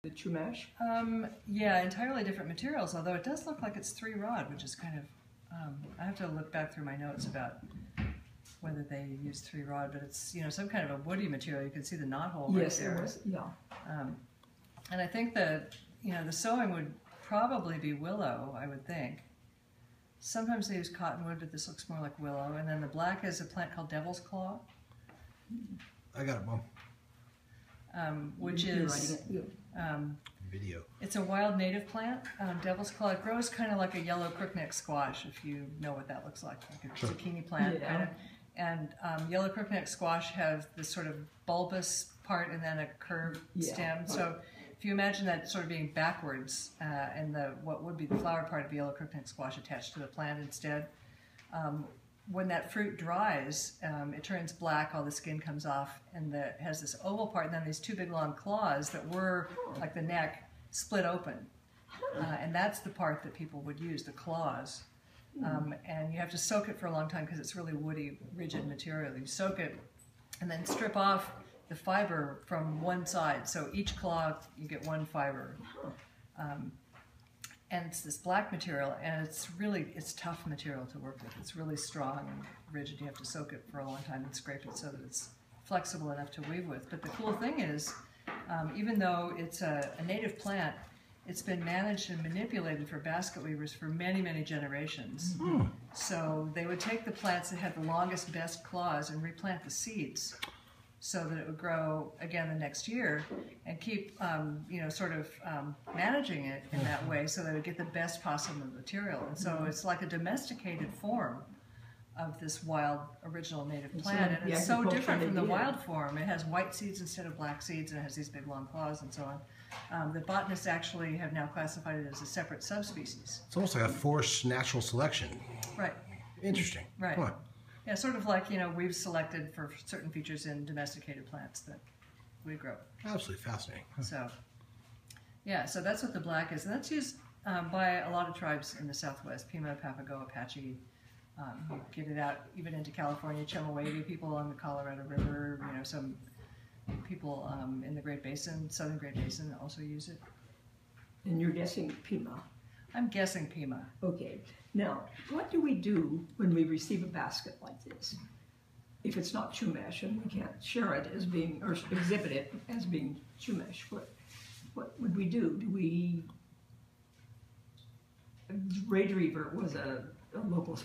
The chumash? Yeah, entirely different materials, although it does look like it's 3-rod, which is kind of, I have to look back through my notes about whether they use 3-rod, but it's, some kind of a woody material. You can see the knot hole right there. Yes, it was, yeah. And I think that, the sewing would probably be willow, I would think. Sometimes they use cottonwood, but this looks more like willow. And then the black is a plant called devil's claw. I got it, Mom. Which is Video. It's a wild native plant. Devil's claw. It grows kind of like a yellow crookneck squash, if you know what that looks like a zucchini plant. Yeah. And yellow crookneck squash have this sort of bulbous part and then a curved stem. So if you imagine that sort of being backwards, and what would be the flower part of the yellow crookneck squash attached to the plant instead. When that fruit dries, it turns black, all the skin comes off, and it has this oval part, and then these 2 big long claws that were, like the neck, split open. And that's the part that people would use, the claws. And you have to soak it for a long time because it's really woody, rigid material. You soak it and then strip off the fiber from one side. So each claw, you get 1 fiber. And it's this black material, and it's tough material to work with. It's really strong and rigid. You have to soak it for a long time and scrape it so that it's flexible enough to weave with. But the cool thing is, even though it's a native plant, it's been managed and manipulated for basket weavers for many, many generations. So they would take the plants that had the longest, best claws and replant the seeds so that it would grow again the next year, and keep, managing it in that way so that it would get the best possible material. And so it's like a domesticated form of this wild, original native plant, and it's so different from the wild form. It has white seeds instead of black seeds, and it has these big long claws and so on. The botanists actually have now classified it as a separate subspecies. It's almost like a forced natural selection. Right. Interesting. Right. Huh. Yeah, sort of like, we've selected for certain features in domesticated plants that we grow. Absolutely fascinating. Huh. So, yeah, so that's what the black is. And that's used by a lot of tribes in the Southwest, Pima, Papago, Apache. You get it out even into California, Chemehuevi, people along the Colorado River, some people in the Great Basin, Southern Great Basin also use it. And you're guessing Pima? I'm guessing Pima. Okay. Now, what do we do when we receive a basket like this? If it's not chumash and we can't share it as being, or exhibit it as being chumash, what would we do? Do we... Ray Drever was a local